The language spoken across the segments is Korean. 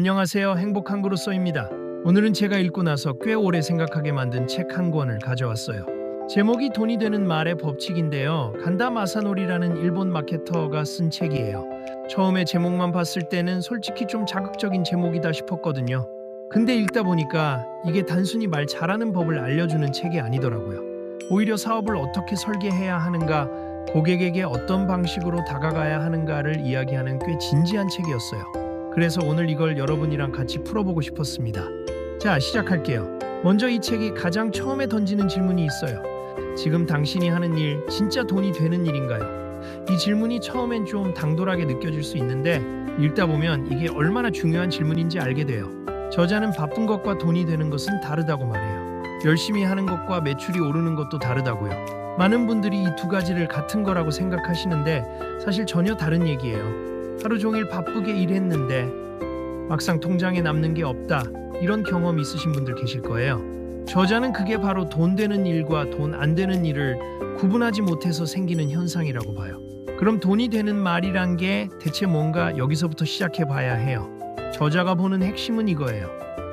안녕하세요. 행복한 그로써입니다. 오늘은 제가 읽고 나서 꽤 오래 생각하게 만든 책 한 권을 가져왔어요. 제목이 돈이 되는 말의 법칙인데요. 간다 마사노리라는 일본 마케터가 쓴 책이에요. 처음에 제목만 봤을 때는 솔직히 좀 자극적인 제목이다 싶었거든요. 근데 읽다 보니까 이게 단순히 말 잘하는 법을 알려주는 책이 아니더라고요. 오히려 사업을 어떻게 설계해야 하는가, 고객에게 어떤 방식으로 다가가야 하는가를 이야기하는 꽤 진지한 책이었어요. 그래서 오늘 이걸 여러분이랑 같이 풀어보고 싶었습니다. 자, 시작할게요. 먼저 이 책이 가장 처음에 던지는 질문이 있어요. 지금 당신이 하는 일, 진짜 돈이 되는 일인가요? 이 질문이 처음엔 좀 당돌하게 느껴질 수 있는데 읽다 보면 이게 얼마나 중요한 질문인지 알게 돼요. 저자는 바쁜 것과 돈이 되는 것은 다르다고 말해요. 열심히 하는 것과 매출이 오르는 것도 다르다고요. 많은 분들이 이 두 가지를 같은 거라고 생각하시는데 사실 전혀 다른 얘기예요. 하루 종일 바쁘게 일했는데 막상 통장에 남는 게 없다. 이런 경험 있으신 분들 계실 거예요. 저자는 그게 바로 돈 되는 일과 돈 안 되는 일을 구분하지 못해서 생기는 현상이라고 봐요. 그럼 돈이 되는 말이란 게 대체 뭔가 여기서부터 시작해 봐야 해요. 저자가 보는 핵심은 이거예요.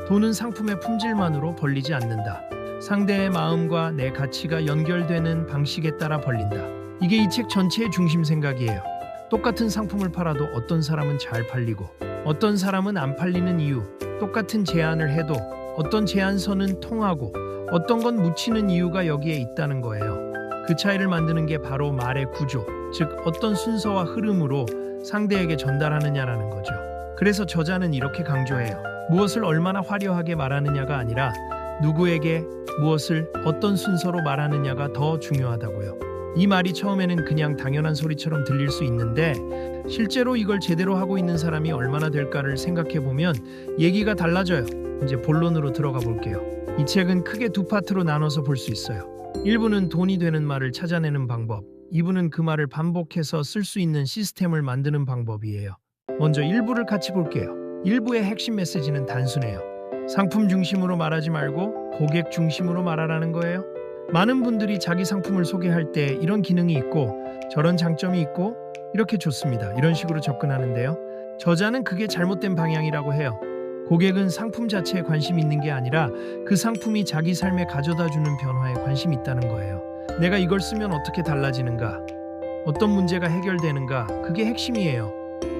돈은 상품의 품질만으로 벌리지 않는다. 상대의 마음과 내 가치가 연결되는 방식에 따라 벌린다. 이게 이 책 전체의 중심 생각이에요. 똑같은 상품을 팔아도 어떤 사람은 잘 팔리고 어떤 사람은 안 팔리는 이유, 똑같은 제안을 해도 어떤 제안서는 통하고 어떤 건 묻히는 이유가 여기에 있다는 거예요. 그 차이를 만드는 게 바로 말의 구조, 즉 어떤 순서와 흐름으로 상대에게 전달하느냐라는 거죠. 그래서 저자는 이렇게 강조해요. 무엇을 얼마나 화려하게 말하느냐가 아니라 누구에게 무엇을 어떤 순서로 말하느냐가 더 중요하다고요. 이 말이 처음에는 그냥 당연한 소리처럼 들릴 수 있는데 실제로 이걸 제대로 하고 있는 사람이 얼마나 될까를 생각해보면 얘기가 달라져요. 이제 본론으로 들어가 볼게요. 이 책은 크게 두 파트로 나눠서 볼 수 있어요. 1부는 돈이 되는 말을 찾아내는 방법, 2부는 그 말을 반복해서 쓸 수 있는 시스템을 만드는 방법이에요. 먼저 1부를 같이 볼게요. 1부의 핵심 메시지는 단순해요. 상품 중심으로 말하지 말고 고객 중심으로 말하라는 거예요. 많은 분들이 자기 상품을 소개할 때 이런 기능이 있고 저런 장점이 있고 이렇게 좋습니다. 이런 식으로 접근하는데요. 저자는 그게 잘못된 방향이라고 해요. 고객은 상품 자체에 관심이 있는 게 아니라 그 상품이 자기 삶에 가져다주는 변화에 관심이 있다는 거예요. 내가 이걸 쓰면 어떻게 달라지는가? 어떤 문제가 해결되는가? 그게 핵심이에요.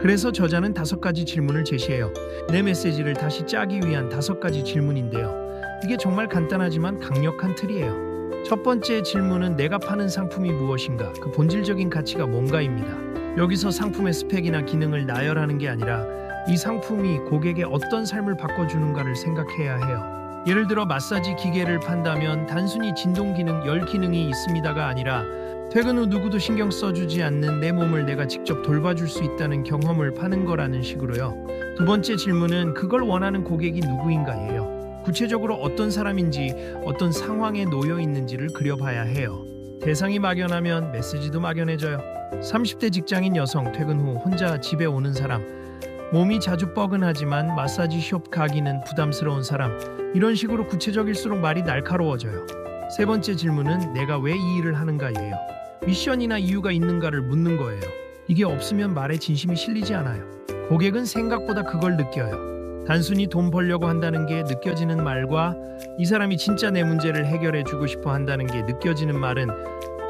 그래서 저자는 5가지 질문을 제시해요. 내 메시지를 다시 짜기 위한 5가지 질문인데요. 이게 정말 간단하지만 강력한 틀이에요. 첫 번째 질문은 내가 파는 상품이 무엇인가, 그 본질적인 가치가 뭔가입니다. 여기서 상품의 스펙이나 기능을 나열하는 게 아니라 이 상품이 고객의 어떤 삶을 바꿔주는가를 생각해야 해요. 예를 들어 마사지 기계를 판다면 단순히 진동 기능, 열 기능이 있습니다가 아니라 퇴근 후 누구도 신경 써주지 않는 내 몸을 내가 직접 돌봐줄 수 있다는 경험을 파는 거라는 식으로요. 두 번째 질문은 그걸 원하는 고객이 누구인가예요. 구체적으로 어떤 사람인지 어떤 상황에 놓여 있는지를 그려봐야 해요. 대상이 막연하면 메시지도 막연해져요. 30대 직장인 여성, 퇴근 후 혼자 집에 오는 사람, 몸이 자주 뻐근하지만 마사지 숍 가기는 부담스러운 사람, 이런 식으로 구체적일수록 말이 날카로워져요. 세 번째 질문은 내가 왜 이 일을 하는가예요. 미션이나 이유가 있는가를 묻는 거예요. 이게 없으면 말에 진심이 실리지 않아요. 고객은 생각보다 그걸 느껴요. 단순히 돈 벌려고 한다는 게 느껴지는 말과 이 사람이 진짜 내 문제를 해결해 주고 싶어 한다는 게 느껴지는 말은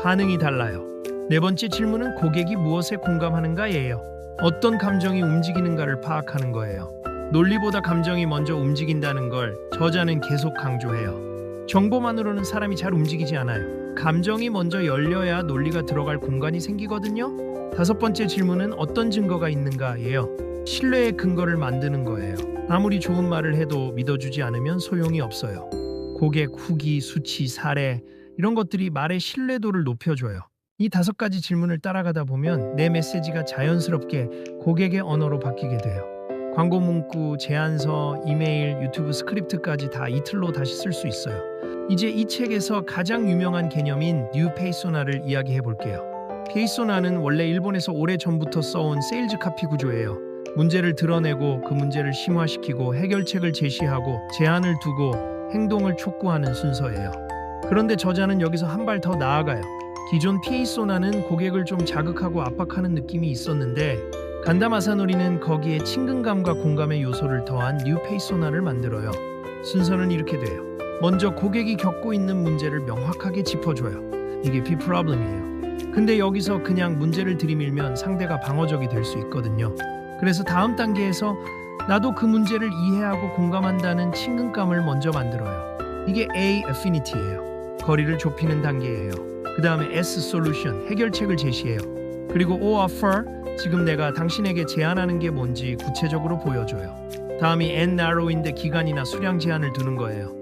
반응이 달라요. 네 번째 질문은 고객이 무엇에 공감하는가예요. 어떤 감정이 움직이는가를 파악하는 거예요. 논리보다 감정이 먼저 움직인다는 걸 저자는 계속 강조해요. 정보만으로는 사람이 잘 움직이지 않아요. 감정이 먼저 열려야 논리가 들어갈 공간이 생기거든요. 5번째 질문은 어떤 증거가 있는가예요. 신뢰의 근거를 만드는 거예요. 아무리 좋은 말을 해도 믿어주지 않으면 소용이 없어요. 고객 후기, 수치, 사례 이런 것들이 말의 신뢰도를 높여줘요. 이 5가지 질문을 따라가다 보면 내 메시지가 자연스럽게 고객의 언어로 바뀌게 돼요. 광고 문구, 제안서, 이메일, 유튜브 스크립트까지 다 이틀로 다시 쓸 수 있어요. 이제 이 책에서 가장 유명한 개념인 뉴 페이소나를 이야기해 볼게요. 페이소나는 원래 일본에서 오래전부터 써온 세일즈 카피 구조예요. 문제를 드러내고 그 문제를 심화시키고 해결책을 제시하고 제안을 두고 행동을 촉구하는 순서예요. 그런데 저자는 여기서 한 발 더 나아가요. 기존 페이소나는 고객을 좀 자극하고 압박하는 느낌이 있었는데 간다 마사노리는 거기에 친근감과 공감의 요소를 더한 뉴 페이소나를 만들어요. 순서는 이렇게 돼요. 먼저 고객이 겪고 있는 문제를 명확하게 짚어줘요. 이게 비프로블럼이에요. 근데 여기서 그냥 문제를 들이밀면 상대가 방어적이 될 수 있거든요. 그래서 다음 단계에서 나도 그 문제를 이해하고 공감한다는 친근감을 먼저 만들어요. 이게 A affinity예요. 거리를 좁히는 단계예요. 그 다음에 S solution 해결책을 제시해요. 그리고 O offer 지금 내가 당신에게 제안하는 게 뭔지 구체적으로 보여줘요. 다음이 N narrow인데 기간이나 수량 제한을 두는 거예요.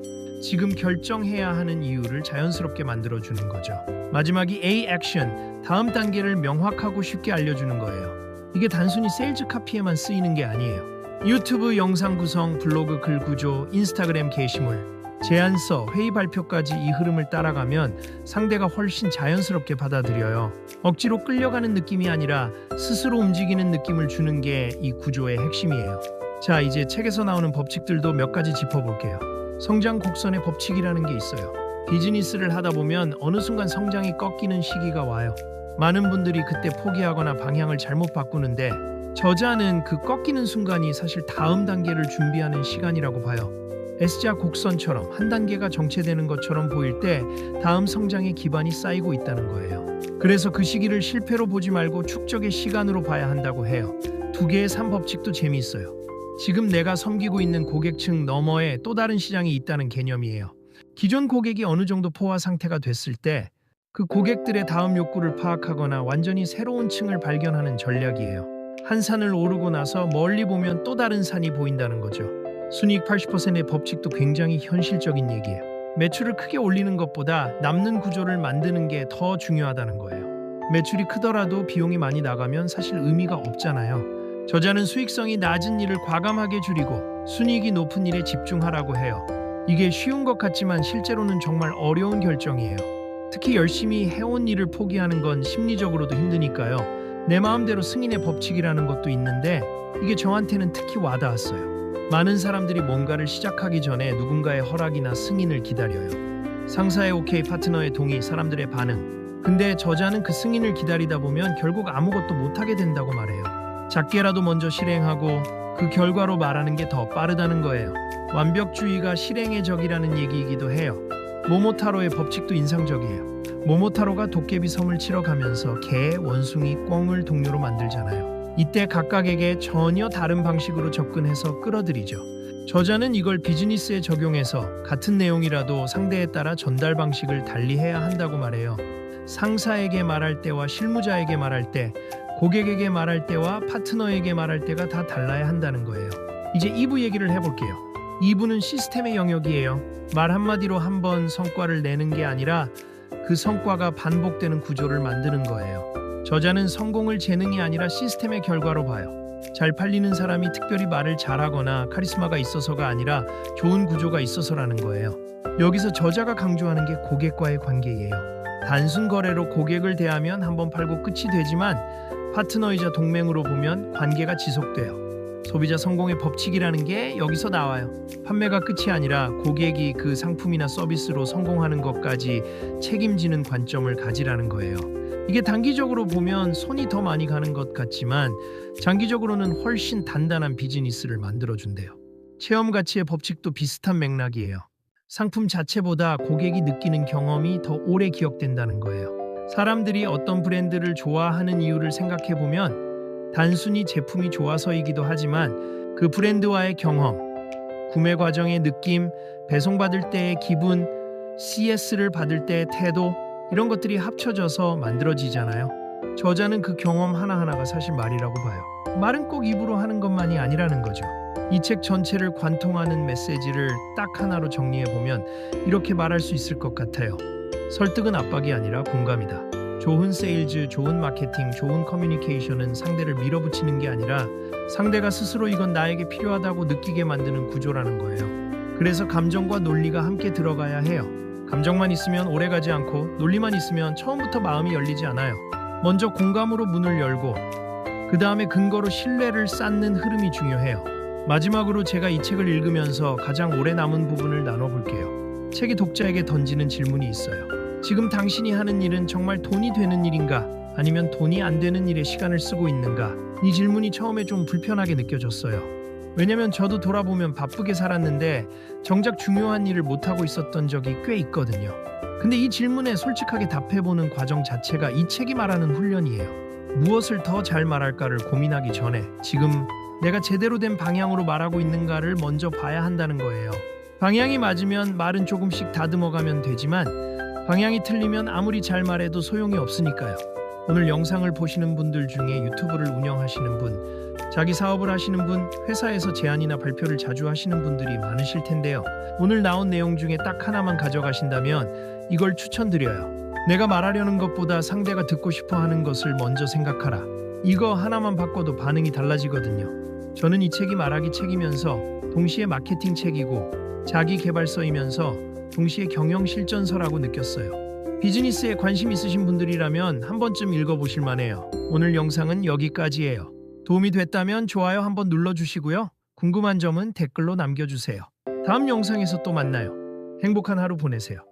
지금 결정해야 하는 이유를 자연스럽게 만들어주는 거죠. 마지막이 A action 다음 단계를 명확하고 쉽게 알려주는 거예요. 이게 단순히 세일즈 카피에만 쓰이는 게 아니에요. 유튜브 영상 구성, 블로그 글 구조, 인스타그램 게시물, 제안서, 회의 발표까지 이 흐름을 따라가면 상대가 훨씬 자연스럽게 받아들여요. 억지로 끌려가는 느낌이 아니라 스스로 움직이는 느낌을 주는 게 이 구조의 핵심이에요. 자, 이제 책에서 나오는 법칙들도 몇 가지 짚어볼게요. 성장 곡선의 법칙이라는 게 있어요. 비즈니스를 하다 보면 어느 순간 성장이 꺾이는 시기가 와요. 많은 분들이 그때 포기하거나 방향을 잘못 바꾸는데 저자는 그 꺾이는 순간이 사실 다음 단계를 준비하는 시간이라고 봐요. S자 곡선처럼 한 단계가 정체되는 것처럼 보일 때 다음 성장의 기반이 쌓이고 있다는 거예요. 그래서 그 시기를 실패로 보지 말고 축적의 시간으로 봐야 한다고 해요. 두 개의 3법칙도 재미있어요. 지금 내가 섬기고 있는 고객층 너머에 또 다른 시장이 있다는 개념이에요. 기존 고객이 어느 정도 포화 상태가 됐을 때 그 고객들의 다음 욕구를 파악하거나 완전히 새로운 층을 발견하는 전략이에요. 한 산을 오르고 나서 멀리 보면 또 다른 산이 보인다는 거죠. 순이익 80%의 법칙도 굉장히 현실적인 얘기예요. 매출을 크게 올리는 것보다 남는 구조를 만드는 게 더 중요하다는 거예요. 매출이 크더라도 비용이 많이 나가면 사실 의미가 없잖아요. 저자는 수익성이 낮은 일을 과감하게 줄이고 순이익이 높은 일에 집중하라고 해요. 이게 쉬운 것 같지만 실제로는 정말 어려운 결정이에요. 특히 열심히 해온 일을 포기하는 건 심리적으로도 힘드니까요. 내 마음대로 승인의 법칙이라는 것도 있는데 이게 저한테는 특히 와닿았어요. 많은 사람들이 뭔가를 시작하기 전에 누군가의 허락이나 승인을 기다려요. 상사의 오케이, 파트너의 동의, 사람들의 반응. 근데 저자는 그 승인을 기다리다 보면 결국 아무것도 못하게 된다고 말해요. 작게라도 먼저 실행하고 그 결과로 말하는 게 더 빠르다는 거예요. 완벽주의가 실행의 적이라는 얘기이기도 해요. 모모타로의 법칙도 인상적이에요. 모모타로가 도깨비 섬을 치러 가면서 개, 원숭이, 꿩을 동료로 만들잖아요. 이때 각각에게 전혀 다른 방식으로 접근해서 끌어들이죠. 저자는 이걸 비즈니스에 적용해서 같은 내용이라도 상대에 따라 전달 방식을 달리해야 한다고 말해요. 상사에게 말할 때와 실무자에게 말할 때, 고객에게 말할 때와 파트너에게 말할 때가 다 달라야 한다는 거예요. 이제 2부 얘기를 해볼게요. 2부는 시스템의 영역이에요. 말 한마디로 한번 성과를 내는 게 아니라 그 성과가 반복되는 구조를 만드는 거예요. 저자는 성공을 재능이 아니라 시스템의 결과로 봐요. 잘 팔리는 사람이 특별히 말을 잘하거나 카리스마가 있어서가 아니라 좋은 구조가 있어서라는 거예요. 여기서 저자가 강조하는 게 고객과의 관계예요. 단순 거래로 고객을 대하면 한번 팔고 끝이 되지만 파트너이자 동맹으로 보면 관계가 지속돼요. 소비자 성공의 법칙이라는 게 여기서 나와요. 판매가 끝이 아니라 고객이 그 상품이나 서비스로 성공하는 것까지 책임지는 관점을 가지라는 거예요. 이게 단기적으로 보면 손이 더 많이 가는 것 같지만 장기적으로는 훨씬 단단한 비즈니스를 만들어준대요. 체험 가치의 법칙도 비슷한 맥락이에요. 상품 자체보다 고객이 느끼는 경험이 더 오래 기억된다는 거예요. 사람들이 어떤 브랜드를 좋아하는 이유를 생각해보면 단순히 제품이 좋아서이기도 하지만 그 브랜드와의 경험, 구매 과정의 느낌, 배송받을 때의 기분, CS를 받을 때의 태도 이런 것들이 합쳐져서 만들어지잖아요. 저자는 그 경험 하나하나가 사실 말이라고 봐요. 말은 꼭 입으로 하는 것만이 아니라는 거죠. 이 책 전체를 관통하는 메시지를 딱 하나로 정리해보면 이렇게 말할 수 있을 것 같아요. 설득은 압박이 아니라 공감이다. 좋은 세일즈, 좋은 마케팅, 좋은 커뮤니케이션은 상대를 밀어붙이는 게 아니라 상대가 스스로 이건 나에게 필요하다고 느끼게 만드는 구조라는 거예요. 그래서 감정과 논리가 함께 들어가야 해요. 감정만 있으면 오래가지 않고 논리만 있으면 처음부터 마음이 열리지 않아요. 먼저 공감으로 문을 열고 그 다음에 근거로 신뢰를 쌓는 흐름이 중요해요. 마지막으로 제가 이 책을 읽으면서 가장 오래 남은 부분을 나눠볼게요. 책이 독자에게 던지는 질문이 있어요. 지금 당신이 하는 일은 정말 돈이 되는 일인가? 아니면 돈이 안 되는 일에 시간을 쓰고 있는가? 이 질문이 처음에 좀 불편하게 느껴졌어요. 왜냐면 저도 돌아보면 바쁘게 살았는데 정작 중요한 일을 못하고 있었던 적이 꽤 있거든요. 근데 이 질문에 솔직하게 답해보는 과정 자체가 이 책이 말하는 훈련이에요. 무엇을 더 잘 말할까를 고민하기 전에 지금 내가 제대로 된 방향으로 말하고 있는가를 먼저 봐야 한다는 거예요. 방향이 맞으면 말은 조금씩 다듬어가면 되지만 방향이 틀리면 아무리 잘 말해도 소용이 없으니까요. 오늘 영상을 보시는 분들 중에 유튜브를 운영하시는 분, 자기 사업을 하시는 분, 회사에서 제안이나 발표를 자주 하시는 분들이 많으실 텐데요. 오늘 나온 내용 중에 딱 하나만 가져가신다면 이걸 추천드려요. 내가 말하려는 것보다 상대가 듣고 싶어 하는 것을 먼저 생각하라. 이거 하나만 바꿔도 반응이 달라지거든요. 저는 이 책이 말하기 책이면서 동시에 마케팅 책이고 자기 개발서이면서 동시에 경영 실전서라고 느꼈어요. 비즈니스에 관심 있으신 분들이라면 한 번쯤 읽어보실 만해요. 오늘 영상은 여기까지예요. 도움이 됐다면 좋아요 한번 눌러주시고요. 궁금한 점은 댓글로 남겨주세요. 다음 영상에서 또 만나요. 행복한 하루 보내세요.